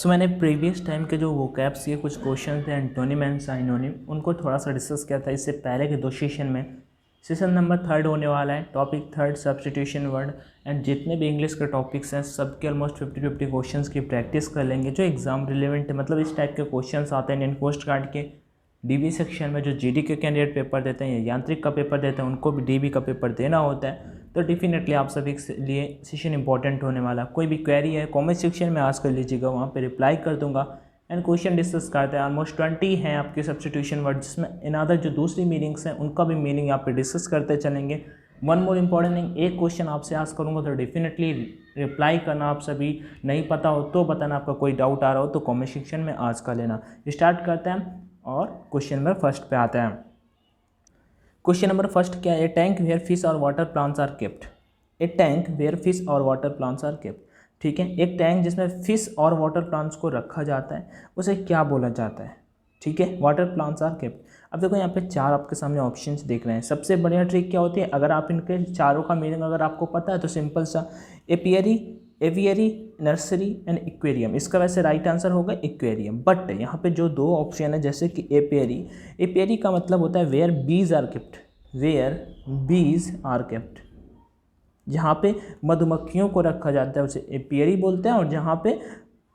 मैंने previous time के जो वोकैब्स के कुछ क्वेश्चन थे एंटोनिम एंड साइनोनिम उनको थोड़ा सा डिस्कस किया था इससे पहले के 2 सेशन में। सेशन नंबर 3 होने वाला है, टॉपिक 3 सब्स्टिट्यूशन वर्ड। एंड जितने भी इंग्लिश के टॉपिक्स हैं सबके ऑलमोस्ट 50-50 क्वेश्चंस की प्रैक्टिस कर लेंगे जो एग्जाम रिलेवेंट है। मतलब इस टाइप के क्वेश्चंस आते हैं इंडियन कोस्ट गार्ड के डीबी सेक्शन में, जो जीडी के कैंडिडेट पेपर देते हैं या यांत्रिक का पेपर देते हैं उनको भी डीबी का पेपर देना होता है। तो डेफिनेटली आप सभी के लिए सेशन इंपॉर्टेंट होने वाला। कोई भी क्वेरी है कमेंट सेक्शन में आस्क कर लीजिएगा, वहाँ पे रिप्लाई कर दूंगा एंड क्वेश्चन डिस्कस करते हैं। ऑलमोस्ट 20 हैं आपके सब्स्टिट्यूशन वर्ड, जिसमें इन अदर जो दूसरी मीनिंग्स हैं उनका भी मीनिंग यहाँ पे डिस्कस करते चलेंगे। वन मोर इम्पॉर्टेंट थिंग, एक क्वेश्चन आपसे आस्क करूँगा तो डेफिनेटली रिप्लाई करना। आप सभी नहीं पता हो तो बताना, आपका कोई डाउट आ रहा हो तो कमेंट सेक्शन में आस्क कर लेना। स्टार्ट करते हैं और क्वेश्चन नंबर फर्स्ट पे आते हैं। क्वेश्चन नंबर फर्स्ट क्या है? टैंक वेयर फिश और water plants are kept. A tank where fish और वाटर प्लांट्स आर केप्ट। ठीक है, एक टैंक जिसमें फिश और वाटर प्लांट्स को रखा जाता है उसे क्या बोला जाता है? ठीक है, वाटर प्लांट्स आर केप्ट। अब देखो यहाँ पे 4 आपके सामने ऑप्शंस दिख रहे हैं। सबसे बढ़िया ट्रिक क्या होती है, अगर आप इनके चारों का मीनिंग अगर आपको पता है तो सिंपल सा apiary, aviary, nursery and aquarium. इसका वैसे राइट आंसर होगा एक्वेरियम। बट यहाँ पे जो 2 ऑप्शन है जैसे कि एपियरी, एपियरी का मतलब होता है where bees are kept, where bees are kept. जहाँ पे मधुमक्खियों को रखा जाता है उसे एपियरी बोलते हैं, और जहाँ पे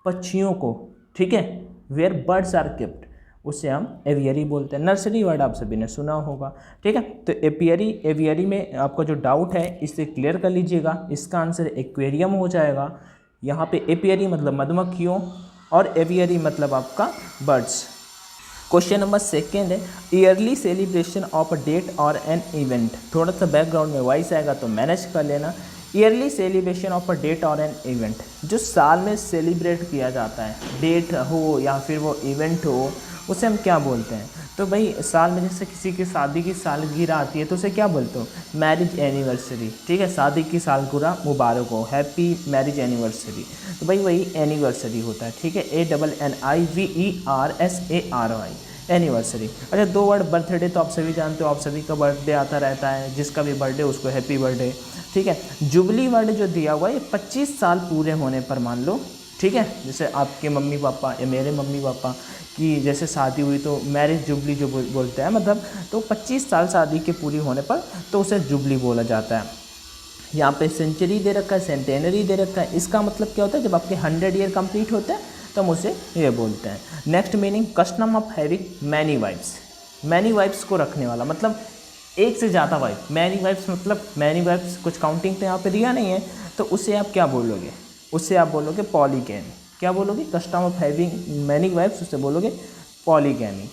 पक्षियों को, ठीक है, वेयर बर्ड्स आर केप्ट उसे हम एवियरी बोलते हैं। नर्सरी वर्ड आप सभी ने सुना होगा। ठीक है, तो एपियरी एवियरी में आपका जो डाउट है इसे क्लियर कर लीजिएगा। इसका आंसर एक्वेरियम हो जाएगा। यहाँ पे एपियरी मतलब मधुमक्खियों और एवियरी मतलब आपका बर्ड्स। क्वेश्चन नंबर सेकेंड है yearly celebration of a date और एन इवेंट। थोड़ा सा बैकग्राउंड में वॉइस आएगा तो मैनेज कर लेना। Yearly celebration of a date और एन इवेंट, जो साल में सेलिब्रेट किया जाता है, डेट हो या फिर वो इवेंट हो, उसे हम क्या बोलते हैं? तो भाई साल में जैसे किसी की शादी की सालगिरह आती है तो उसे क्या बोलते हो? Marriage anniversary. ठीक है, शादी की सालगिरह मुबारक हो, हैप्पी मैरिज एनिवर्सरी। तो भाई वही एनिवर्सरी होता है। ठीक है, ANNIVERSARY एनिवर्सरी। अच्छा, 2 वर्ड बर्थडे तो आप सभी जानते हो, आप सभी का बर्थडे आता रहता है, जिसका भी बर्थडे उसको हैप्पी बर्थडे। ठीक है, जुबली वर्ड जो दिया हुआ है 25 साल पूरे होने पर मान लो। ठीक है, जैसे आपके मम्मी पापा या मेरे मम्मी पापा की जैसे शादी हुई तो मैरिज जुबली जो बोलते हैं, मतलब तो 25 साल शादी के पूरी होने पर तो उसे जुबली बोला जाता है। यहाँ पे सेंचुरी दे रखा है, सेंटेनरी दे रखा है। इसका मतलब क्या होता है, जब आपके 100 ईयर कंप्लीट होते हैं तो हम उसे ये बोलते हैं। Next meaning custom of having many wifes. Many wives को रखने वाला मतलब एक से ज़्यादा वाइफ। मैनी वाइफ्स मतलब मैनी वाइफ्स कुछ काउंटिंग तो यहाँ पे दिया नहीं है, तो उसे आप क्या बोलोगे? उससे आप बोलोगे पॉलीगैमी। क्या बोलोगे? Custom of having many wifes, उससे बोलोगे पॉलीगैमी।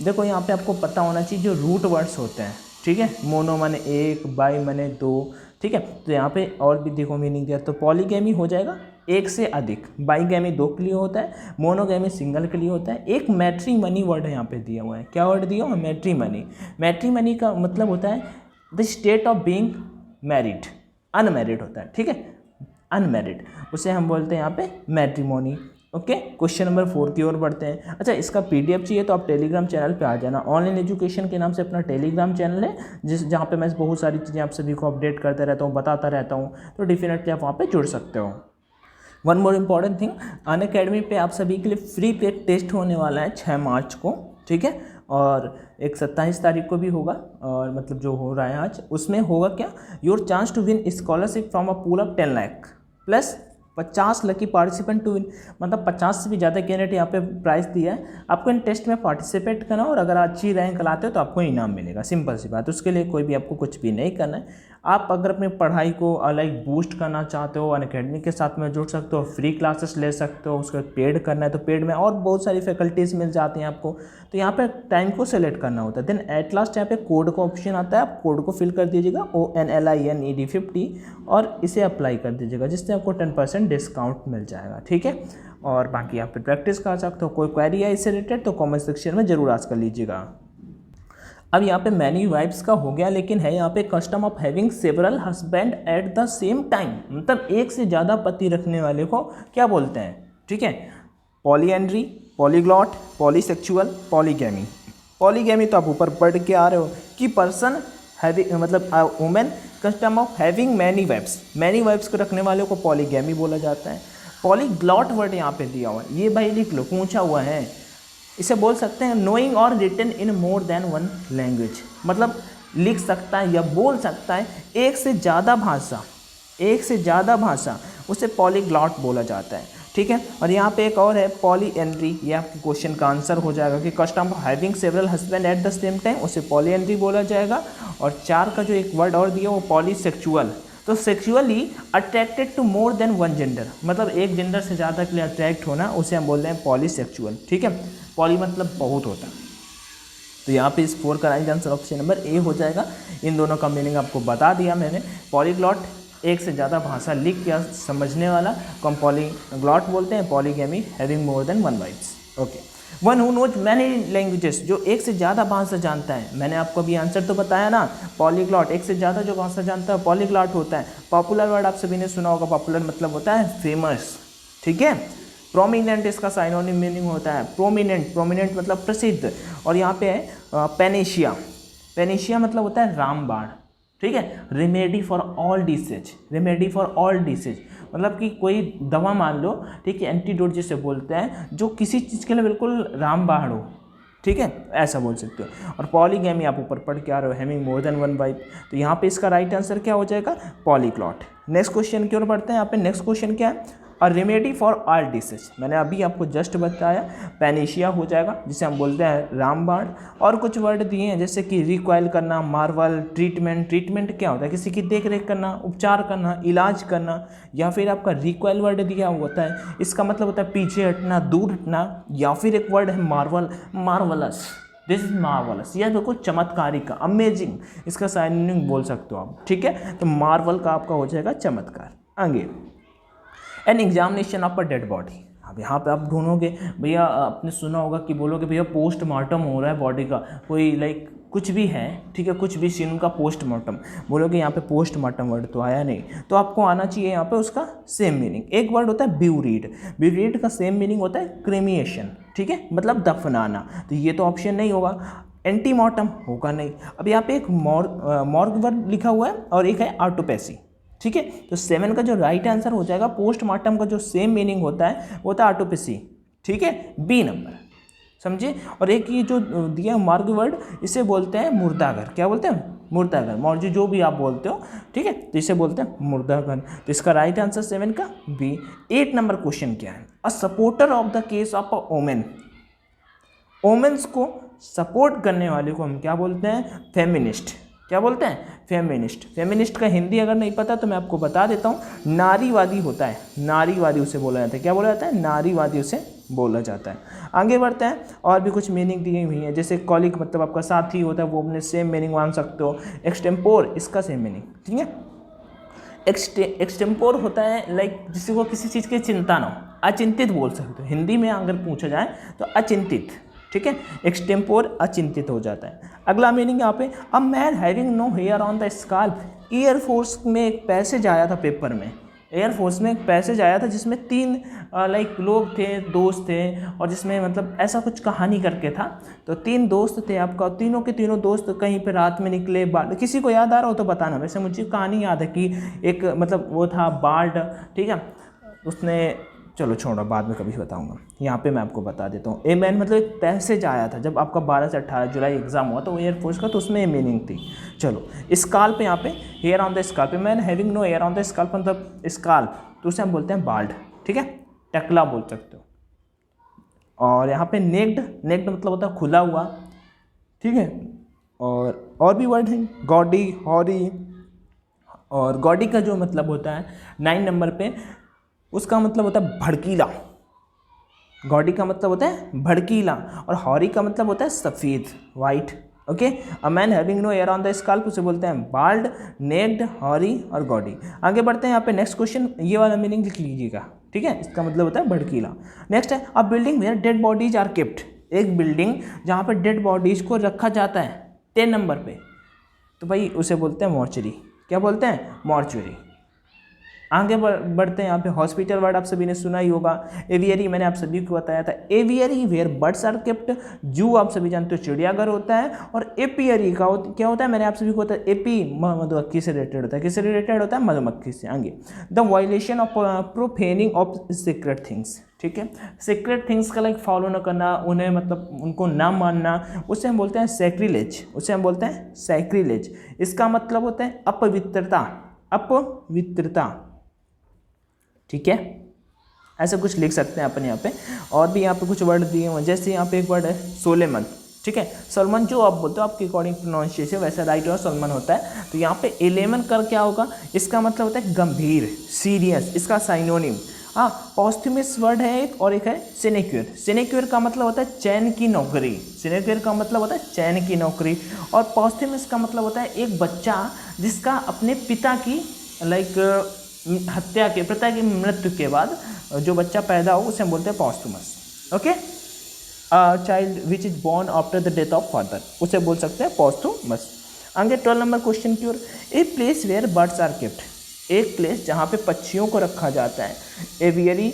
देखो यहाँ पे आपको पता होना चाहिए जो रूट वर्ड्स होते हैं। ठीक है, मोनो माने एक, बाई माने 2। ठीक है, तो यहाँ पे और भी देखो मीनिंग दिया, तो पॉलीगैमी हो जाएगा एक से अधिक, बाईगैमी 2 के लिए होता है, मोनोगैमी सिंगल के लिए होता है। एक मैट्रीमनी वर्ड यहाँ पे दिया हुआ है। क्या वर्ड दिया हुआ है? मैट्रीमनी। मैट्रीमनी का मतलब होता है the state of being married, unmarried होता है। ठीक है, अनमैरिड, उसे हम बोलते हैं यहाँ पे मैट्रिमोनी। ओके, क्वेश्चन नंबर 4 की ओर बढ़ते हैं। अच्छा, इसका PDF चाहिए तो आप टेलीग्राम चैनल पे आ जाना। ऑनलाइन एजुकेशन के नाम से अपना टेलीग्राम चैनल है, जहाँ पे मैं बहुत सारी चीज़ें आप सभी को अपडेट करता रहता हूँ, बताता रहता हूँ, तो डेफिनेटली आप वहाँ पे जुड़ सकते हो। One more important thing, Unacademy पे आप सभी के लिए फ्री पेड टेस्ट होने वाला है 6 मार्च को। ठीक है, और एक 27 तारीख को भी होगा, और मतलब जो हो रहा है आज उसमें होगा क्या, your chance to win scholarship from a pool of 10 lakh plus 50 lucky participant to win. मतलब 50 से भी ज़्यादा कैंडिडेट यहाँ पे प्राइस दिया है। आपको इन टेस्ट में पार्टिसिपेट करना, और अगर अच्छी रैंक लाते हो तो आपको इनाम मिलेगा। सिंपल सी बात, उसके लिए कोई भी आपको कुछ भी नहीं करना है। आप अगर अपनी पढ़ाई को अलग बूस्ट करना चाहते हो, अनअकैडमी के साथ में जुड़ सकते हो, फ्री क्लासेस ले सकते हो। उसके बाद पेड करना है तो पेड में और बहुत सारी फैकल्टीज़ मिल जाती हैं आपको। तो यहाँ पे टाइम को सेलेक्ट करना होता है। देन एट लास्ट यहाँ पे कोड का ऑप्शन आता है, आप कोड को फिल कर दीजिएगा ONLINED50 और इसे अप्लाई कर दीजिएगा, जिससे आपको 10% डिस्काउंट मिल जाएगा। ठीक है, और बाकी आप प्रैक्टिस कर सकते हो। कोई क्वेरी है इससे रिलेटेड तो कमेंट सेक्शन में जरूर आस्क कर लीजिएगा। अब यहाँ पे मैनी वाइफ्स का हो गया, लेकिन है यहाँ पे custom of having several husband at the same time. मतलब एक से ज़्यादा पति रखने वाले को क्या बोलते हैं? ठीक है, polyandry, polyglot, polysexual, polygamy. Polygamy तो आप ऊपर पढ़ के आ रहे हो कि पर्सन हैविंग मतलब women custom of having many wifes. Many wives को रखने वाले को पॉलीगैमी बोला जाता है। पॉलीग्लॉट वर्ड यहाँ पे दिया हुआ है, ये भाई लिख लो, पूछा हुआ है। इसे बोल सकते हैं नोइंग और written in more than one language, मतलब लिख सकता है या बोल सकता है एक से ज़्यादा भाषा, उसे पॉलीग्लॉट बोला जाता है, ठीक है। और यहाँ पे एक और है पॉलीएंड्री, ये आपके क्वेश्चन का आंसर हो जाएगा कि custom of having several husband at the same time, उसे पॉलीएंड्री बोला जाएगा। और 4 का जो एक वर्ड और दिया वो पॉलीसेक्सुअल, तो sexually attracted to more than one gender, मतलब एक जेंडर से ज़्यादा के लिए अट्रैक्ट होना, उसे हम बोलते हैं पॉलीसेक्सुअल, ठीक है। पॉली मतलब बहुत होता है। तो यहाँ पे इस 4 का right answer option number A हो जाएगा। इन दोनों का मीनिंग आपको बता दिया मैंने। पॉलीग्लॉट एक से ज़्यादा भाषा लिख के समझने वाला को हम पॉलीग्लॉट बोलते हैं। Polygamy having more than one wives, okay. One who knows many languages, जो एक से ज़्यादा भाषा जानता है। मैंने आपको अभी आंसर तो बताया ना, पॉलीग्लॉट एक से ज़्यादा जो भाषा जानता है पॉलीग्लॉट होता है। पॉपुलर वर्ड आप सभी ने सुना होगा, पॉपुलर मतलब होता है फेमस, ठीक है। प्रोमिनेंट इसका साइनोनिम मीनिंग होता है प्रोमिनेंट मतलब प्रसिद्ध। और यहाँ पे है पेनेशिया मतलब होता है रामबाण, ठीक है। रेमेडी फॉर ऑल डिसीज मतलब कि कोई दवा मान लो, ठीक है, एंटीडोट जिसे बोलते हैं, जो किसी चीज़ के लिए बिल्कुल रामबाण हो, ठीक है, ऐसा बोल सकते हो। और पॉलीगैमी आप ऊपर पढ़ के आ रहे हो, having more than one wife, तो यहाँ पे इसका राइट आंसर क्या हो जाएगा, पॉलीग्लॉट। नेक्स्ट क्वेश्चन की ओर बढ़ते हैं। यहाँ पे नेक्स्ट क्वेश्चन क्या है, a remedy for all disease, मैंने अभी आपको जस्ट बताया, पेनेशिया हो जाएगा जिसे हम बोलते हैं रामबाण। और कुछ वर्ड दिए हैं जैसे कि रिक्वाइल करना, मार्वल, ट्रीटमेंट क्या होता है, किसी की देख रेख करना, उपचार करना, इलाज करना। या फिर आपका रिक्वाइल वर्ड दिया होता है, इसका मतलब होता है पीछे हटना, दूर हटना। या फिर एक वर्ड है मार्वलस, दिस इज मार्वलस, यह बिल्कुल चमत्कारी का, अमेजिंग, इसका साइनोनिम बोल सकते हो आप, ठीक है। तो मार्वल का आपका हो जाएगा चमत्कार। आगे, an examination of a dead body, अब यहाँ पे आप ढूंढोगे भैया, आपने सुना होगा कि बोलोगे भैया पोस्टमार्टम हो रहा है बॉडी का, कोई लाइक कुछ भी है, ठीक है, कुछ भी सीन का पोस्टमार्टम बोलोगे, यहाँ पे पोस्टमार्टम वर्ड तो आया नहीं, तो आपको आना चाहिए यहाँ पे उसका सेम मीनिंग। एक वर्ड होता है ब्यूरीड का सेम मीनिंग होता है क्रेमिएशन, ठीक है, मतलब दफनाना, तो ये तो ऑप्शन नहीं होगा। एंटीमॉर्टम होगा नहीं। अब यहाँ पे एक मॉर्ग वर्ड लिखा हुआ है और एक है ऑटोपैसी, ठीक है। तो 7 का जो राइट आंसर हो जाएगा, पोस्टमार्टम का जो सेम मीनिंग होता है वो होता है ऑटोपैसी, ठीक है, बी नंबर, समझे। और एक ये जो दिया मार्ग वर्ड, इसे बोलते हैं मुर्दाघर, क्या बोलते हैं, मुर्दाघर, मौर्जी जो भी आप बोलते हो, ठीक है, तो इसे बोलते हैं मुर्दाघर। तो इसका राइट आंसर 7 का बी। 8 नंबर क्वेश्चन क्या है, a supporter of the case of a women, women's को सपोर्ट करने वाले को हम क्या बोलते हैं, फेमिनिस्ट, क्या बोलते हैं, फेमिनिस्ट का हिंदी अगर नहीं पता तो मैं आपको बता देता हूँ, नारीवादी होता है, नारीवादी उसे बोला जाता है, क्या बोला जाता है, नारीवादी उसे बोला जाता है। आगे बढ़ते हैं, और भी कुछ मीनिंग दी हुई है, जैसे कॉलिक मतलब आपका साथी होता है, वो अपने सेम मीनिंग मान सकते हो। एक्सटेम्पोर, इसका सेम मीनिंग, ठीक है। एक्सटेम्पोर होता है लाइक जिसको को किसी चीज़ की चिंता ना हो, अचिंतित बोल सकते हो, हिंदी में अगर पूछा जाए तो अचिंतित, ठीक है, एक्सटेम्पोर अचिंतित हो जाता है। अगला मीनिंग यहाँ पे, a man having no hair on the scalp, air force में एक पैसेज आया था पेपर में, एयरफोर्स में एक पैसेज आया था जिसमें 3 लाइक लोग थे, दोस्त थे, और जिसमें मतलब ऐसा कुछ कहानी करके था। तो 3 दोस्त थे आपका, तीनों के तीनों दोस्त कहीं पे रात में निकले, किसी को याद आ रहा हो तो बताना, वैसे मुझे कहानी याद है कि एक मतलब वो था बार्ड, ठीक है, उसने, चलो छोड़ो बाद में कभी बताऊंगा, यहाँ पे मैं आपको बता देता हूँ। ए मैन मतलब एक पैसेज आया था जब आपका 12 से 18 जुलाई एग्जाम हुआ, तो वो एयरफोर्स का, तो उसमें ये मीनिंग थी। चलो, स्काल्प, यहाँ पे hair on the scalp, man having no hair on the scalp मतलब स्काल्प, तो उसे हम बोलते हैं बाल्ड, ठीक है, टकला बोल सकते हो। और यहाँ पे नेक्ड मतलब होता है खुला हुआ, ठीक है। और भी वर्ड हैं, गॉडी, हॉरी, और गॉडी का जो मतलब होता है 9 नंबर पे, उसका मतलब होता है भड़कीला, गॉडी का मतलब होता है भड़कीला, और हॉरी का मतलब होता है सफ़ेद, white, okay. A man having no hair on the scalp, उसे बोलते हैं बाल्ड, नेक्ड, हॉरी और गॉडी। आगे बढ़ते हैं, यहाँ पे नेक्स्ट क्वेश्चन, ये वाला मीनिंग लिख लीजिएगा, ठीक है, इसका मतलब होता है भड़कीला। नेक्स्ट है, a building where dead bodies are kept, एक बिल्डिंग जहाँ पे डेड बॉडीज को रखा जाता है 10 नंबर पे, तो भाई उसे बोलते हैं मॉर्चरी, क्या बोलते हैं, मॉर्चरी, आगे बढ़ते हैं यहाँ पे। हॉस्पिटल वर्ड आप सभी ने सुना ही होगा। एवियरी मैंने आप सभी को बताया था, aviary where birds are kept. Zoo आप सभी जानते हो चिड़ियाघर होता है। और एपियरी का क्या होता है, मैंने आप सभी को बताया, एपी मधुमक्खी से रिलेटेड होता है। किससे रिलेटेड होता है, मधुमक्खी से। आगे the violation of profaning of secret things, ठीक है। सीक्रेट थिंग्स का लाइक फॉलो ना करना, उन्हें मतलब उनको ना मानना, उसे हम बोलते हैं सैक्रिलेज, उसे हम बोलते हैं सैक्रिलेज। इसका मतलब होता है अपवित्रता, अपवित्रता, ठीक है। ऐसा कुछ लिख सकते हैं अपन यहाँ पे। और भी यहाँ पे कुछ वर्ड दिए हुए हैं, जैसे यहाँ पे एक वर्ड है सोलेमन, ठीक है। सलमान जो आप बोलते हो आपके अकॉर्डिंग प्रोनाउंसिएशन वैसा राइट और सलमान होता है। तो यहाँ पे एलेमन कर क्या होगा, इसका मतलब होता है गंभीर, सीरियस, इसका साइनोनिम। हाँ, पॉस्थ्यूमस वर्ड है एक, और एक है सिनेक्योर। सिनेक्योर का मतलब होता है चैन की नौकरी, सिनेक्योर का मतलब होता है चैन की नौकरी। और पॉस्थ्यूमस का मतलब होता है एक बच्चा जिसका अपने पिता की लाइक हत्या के, पिता की मृत्यु के बाद जो बच्चा पैदा हो उसे हम बोलते हैं posthumous, okay. Child which is born after the death of father, उसे बोल सकते हैं पॉस्थ्यूमस। आगे 12 नंबर क्वेश्चन की ओर। A place where birds are kept, एक प्लेस जहाँ पे पक्षियों को रखा जाता है। एवियरी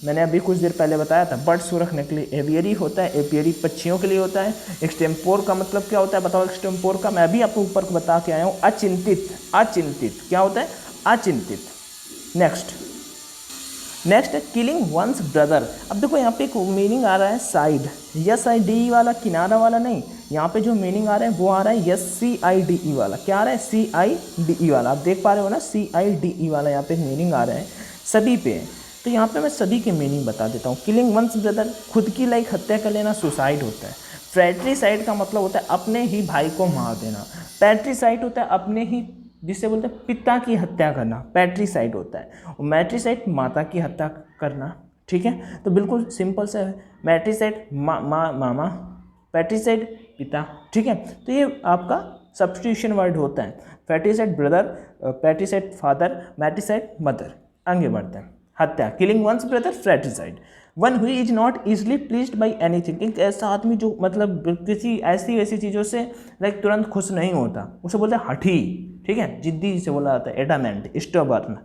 मैंने अभी कुछ देर पहले बताया था, बर्ड्स को रखने के लिए एवियरी होता है, एपियरी पक्षियों के लिए होता है। एक्सटेम्पोर का मतलब क्या होता है बताओ, एक्सटेम्पोर का मैं अभी आपको ऊपर को बता के आया हूँ, अचिंतित, अचिंतित क्या होता है, अचिंतित। नेक्स्ट है किलिंग वंस ब्रदर। अब देखो यहाँ पे एक मीनिंग आ रहा है साइड, SIDE वाला, किनारा वाला नहीं। यहाँ पे जो मीनिंग आ रहा है वो आ रहा है SCIDE वाला। क्या आ रहा है, CIDE वाला। आप देख पा रहे हो ना, CIDE वाला यहाँ पे मीनिंग आ रहा है, सभी पे। तो यहाँ पे मैं सभी के मीनिंग बता देता हूँ। किलिंग वंस ब्रदर, खुद की लाइक हत्या कर लेना, सुसाइड होता है। फ्रैट्रिसाइड का मतलब होता है अपने ही भाई को मार देना। पैट्रिसाइड होता है अपने ही, जिसे बोलते हैं पिता की हत्या करना, पैट्रिसाइड होता है। और मैट्रिसाइड माता की हत्या करना, ठीक है। तो बिल्कुल सिंपल सा है, मैट्रिसाइड मामा, पैट्रिसाइड पिता, ठीक है। तो ये आपका सब्स्टिट्यूशन वर्ड होता है। पैट्रिसाइड ब्रदर, पैट्रिसाइड फादर, मैट्रिसाइड मदर। आगे बढ़ते हैं। हत्या, किलिंग वंस ब्रदर, फ्रैट्रिसाइड। वन हुई is not easily pleased by anything, एक ऐसा आदमी जो मतलब किसी ऐसी वैसी चीज़ों से लाइक तुरंत खुश नहीं होता, उसे बोलते हैं हठी, ठीक है। जिद्दी जिसे बोला जाता है। एडामेंट, स्टेबर्न,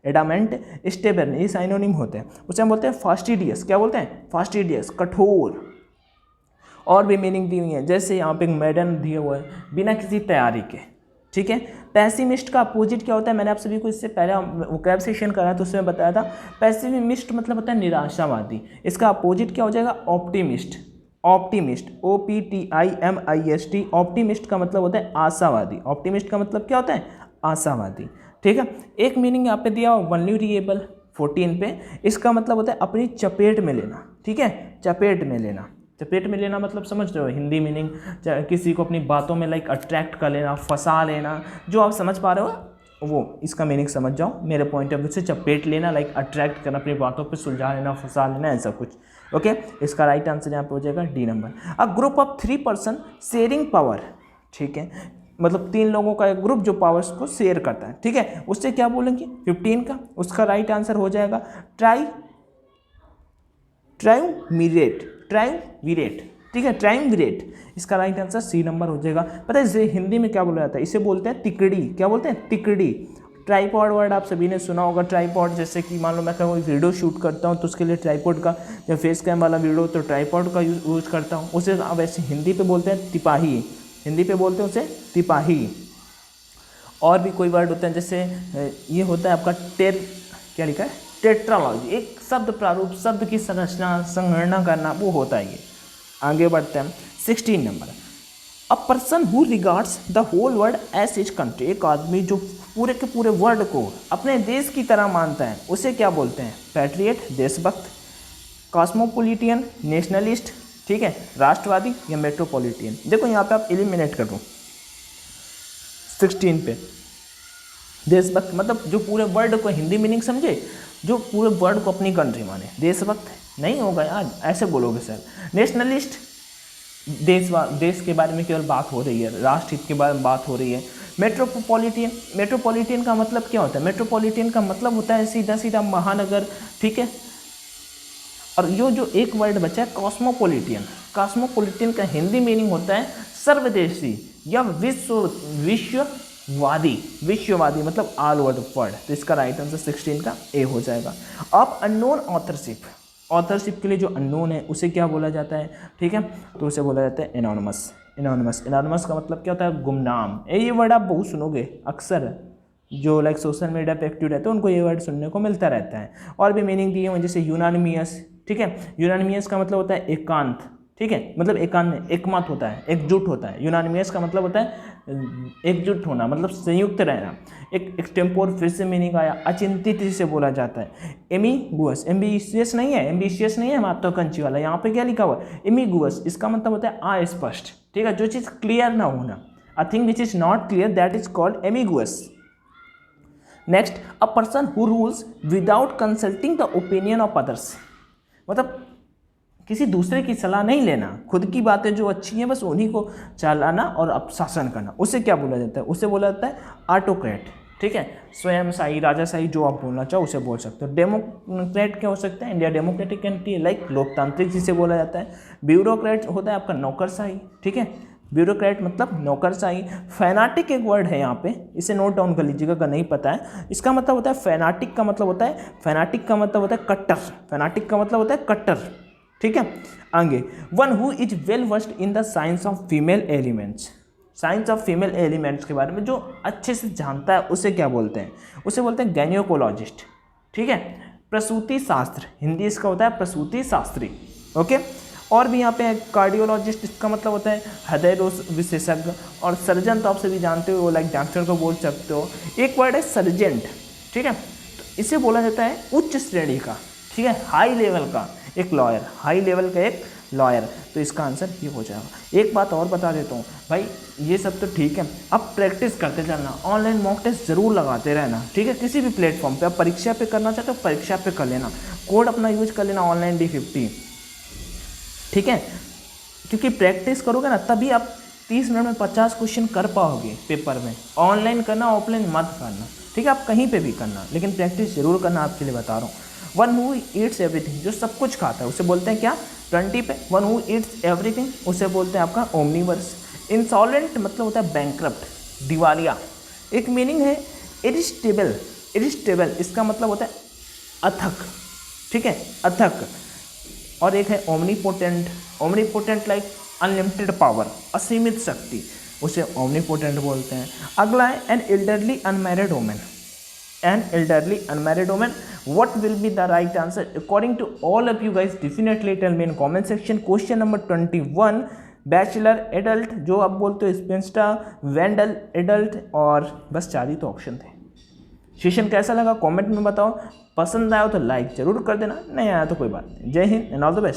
एडामेंट, स्टेबर्न, ये साइनोनिम होते हैं। उसे हम बोलते हैं फास्टिडियस, क्या बोलते हैं, फास्टिडियस, कठोर। और भी मीनिंग दी हुई है, जैसे यहाँ पे एक मैडन दिया हुआ है, बिना किसी तैयारी के, ठीक है। पैसिमिस्ट का अपोजिट क्या होता है, मैंने आप सभी को इससे पहले वोकैब सेशन करा तो उसमें बताया था। पैसिमिस्ट मतलब होता है निराशावादी। इसका अपोजिट क्या हो जाएगा, ऑप्टिमिस्ट, ऑप्टिमिस्ट, OPTIMIST। ऑप्टिमिस्ट का मतलब होता है आशावादी। ऑप्टिमिस्ट का मतलब क्या होता है, आशावादी, ठीक है। एक मीनिंग यहाँ पे दिया वल्नरेबल 14 पे, इसका मतलब होता है अपनी चपेट में लेना, ठीक है। चपेट में लेना, चपेट में लेना मतलब समझ रहे हो हिंदी मीनिंग, किसी को अपनी बातों में लाइक अट्रैक्ट कर लेना, फंसा लेना। जो आप समझ पा रहे हो वो इसका मीनिंग समझ जाओ मेरे पॉइंट ऑफ व्यू से। चपेट लेना लाइक अट्रैक्ट करना, अपनी बातों पे सुलझा लेना, फंसा लेना, ऐसा कुछ, ओके। इसका राइट आंसर यहाँ पे हो जाएगा D number. A group of 3 person sharing power, ठीक है। मतलब 3 लोगों का एक ग्रुप जो पावर्स को शेयर करता है, ठीक है। उससे क्या बोलेंगे 15 का, उसका राइट आंसर हो जाएगा ट्राइउमिरेट, ट्राइविरेट, ठीक है, ट्राइविरेट। इसका राइट आंसर C नंबर हो जाएगा। पता है इसे हिंदी में क्या बोला जाता है, इसे बोलते हैं तिकड़ी। क्या बोलते हैं, तिकड़ी। ट्राईपॉड वर्ड आप सभी ने सुना होगा। ट्राईपॉड जैसे कि मान लो मैं कोई वीडियो शूट करता हूँ तो उसके लिए ट्राईपॉड का, या फेस कैम वाला वीडियो तो ट्राईपॉड का यूज़ करता हूँ। उसे वैसे हिंदी पे बोलते हैं तिपाही, हिंदी पे बोलते हैं उसे तिपाही। और भी कोई वर्ड होते हैं, जैसे ये होता है आपका क्या लिखा है, टेट्रालॉजी, एक शब्द प्रारूप, शब्द की संरचना, संगणना करना, वो होता है ये। आगे बढ़ते हैं 16 नंबर। A person who regards the whole world as his country, एक आदमी जो पूरे के पूरे वर्ल्ड को अपने देश की तरह मानता है, उसे क्या बोलते हैं, पैट्रियट, देशभक्त, कॉस्मोपोलिटियन, नेशनलिस्ट, ठीक है, राष्ट्रवादी, या मेट्रोपॉलिटियन। देखो यहाँ पे आप एलिमिनेट कर दो 16 पे। देशभक्त मतलब जो पूरे वर्ल्ड को, हिंदी मीनिंग समझे, जो पूरे वर्ल्ड को अपनी कंट्री माने। देशभक्त नहीं होगा यार, ऐसे बोलोगे सर। नेशनलिस्ट, देश के बारे में केवल बात हो रही है, राष्ट्र हित के बारे में बात हो रही है। मेट्रोपॉलिटियन, मेट्रोपॉलिटियन का मतलब क्या होता है, मेट्रोपॉलिटियन का मतलब होता है सीधा सीधा महानगर, ठीक है। और यो जो एक वर्ड बचा है कॉस्मोपॉलिटियन, कॉस्मोपॉलिटियन का हिंदी मीनिंग होता है सर्वदेशी या विश्व वादी, विश्ववादी मतलब ऑल ओवर द वर्ल्ड। तो इसका राइट आंसर 16 का ए हो जाएगा। अब अननोन ऑथरशिप, ऑथरशिप के लिए जो अननोन है उसे क्या बोला जाता है, ठीक है, तो उसे बोला जाता है एनोनिमस। एनोनिमस, एनोनिमस का मतलब क्या होता है, गुमनाम। ये वर्ड आप बहुत सुनोगे अक्सर, जो लाइक सोशल मीडिया पे एक्टिव रहते हैं उनको ये वर्ड सुनने को मिलता रहता है। और भी मीनिंग दिए हुए जैसे यूनानिमियस, ठीक है, यूनानिमियस का मतलब होता है एकांत, ठीक है, मतलब एकांत में एकमत होता है, एकजुट होता है। यूनानिमियस का मतलब होता है एकजुट होना, मतलब संयुक्त रहना। एक एक्सटेम्पोर, फिर से मीनिंग आया, अचिंतित जिसे बोला जाता है। एम्बिगुअस, एम्बिशियस नहीं है, एम्बिशियस नहीं है महत्वाकांक्षी वाला, यहाँ पे क्या लिखा हुआ है, एम्बिगुअस, इसका मतलब होता है अस्पष्ट, ठीक है, जो चीज़ क्लियर ना होना। A thing which is not clear that is called ambiguous. Next, a person who rules without consulting the opinion of others, मतलब किसी दूसरे की सलाह नहीं लेना, खुद की बातें जो अच्छी हैं बस उन्हीं को चलाना और अब शासन करना, उसे क्या बोला जाता है, उसे बोला जाता है ऑटोक्रेट, ठीक है, स्वयंशाही, राजाशाही, जो आप बोलना चाहो उसे बोल सकते हो। डेमोक्रेट क्या हो सकता है, इंडिया डेमोक्रेटिक कंट्री है, लाइक लोकतांत्रिक जिसे बोला जाता है। ब्यूरोक्रेट होता है आपका नौकरशाही, ठीक है, ब्यूरोक्रेट मतलब नौकरशाही। फैनाटिक एक वर्ड है यहाँ पे, इसे नोट डाउन कर लीजिएगा अगर नहीं पता है। इसका मतलब होता है फैनाटिक का मतलब होता है, फैनाटिक का मतलब होता है कट्टर, फैनाटिक का मतलब होता है कट्टर, ठीक है। आगे, one who is well versed in the science of female elements, science of female elements के बारे में जो अच्छे से जानता है उसे क्या बोलते हैं, उसे बोलते हैं गायनिकोलॉजिस्ट, ठीक है। प्रसूति शास्त्र, हिंदी इसका होता है प्रसूति शास्त्री, ओके। और भी यहाँ पे कार्डियोलॉजिस्ट, इसका मतलब होता है हृदय रोग विशेषज्ञ। और सर्जन तो आप सभी जानते हो, लाइक डॉक्टर को बोल सकते हो। एक वर्ड है सर्जेंट, ठीक है, तो इसे बोला जाता है उच्च श्रेणी का, ठीक है, हाई लेवल का एक लॉयर, हाई लेवल का एक लॉयर। तो इसका आंसर ये हो जाएगा। एक बात और बता देता हूँ भाई, ये सब तो ठीक है, अब प्रैक्टिस करते चलना, ऑनलाइन मॉक टेस्ट जरूर लगाते रहना, ठीक है, किसी भी प्लेटफॉर्म पे। आप परीक्षा पे करना चाहते हो परीक्षा पे कर लेना, कोड अपना यूज कर लेना ऑनलाइन D50, ठीक है, क्योंकि प्रैक्टिस करोगे ना तभी आप 30 मिनट में 50 क्वेश्चन कर पाओगे पेपर में। ऑनलाइन करना, ऑफलाइन मत करना, ठीक है, आप कहीं पे भी करना, लेकिन प्रैक्टिस जरूर करना, आपके लिए बता रहा हूँ। वन हु ईट्स एवरीथिंग, जो सब कुछ खाता है उसे बोलते हैं क्या, 20 पे। वन हु ईट्स एवरीथिंग उसे बोलते हैं आपका ओमनीवर्स। इंसॉल्वेंट मतलब होता है बैंकरप्ट, दिवालिया। एक मीनिंग है इरिस्टेबल, इरिस्टेबल इसका मतलब होता है अथक, ठीक है, अथक। और एक है omnipotent, omnipotent like unlimited power, असीमित शक्ति, उसे ओमनीपोटेंट बोलते हैं। अगला है an elderly unmarried women, an elderly unmarried woman. What will be the right answer according to all of you guys? Definitely tell me in comment section. Question number 21, bachelor adult, जो आप बोलते हो स्पेंस्टा, वेंडल adult, और बस 4 ही तो option थे। Session कैसा लगा कमेंट में बताओ, पसंद आया तो लाइक जरूर कर देना, नहीं आया तो कोई बात नहीं। जय Hind and all the best.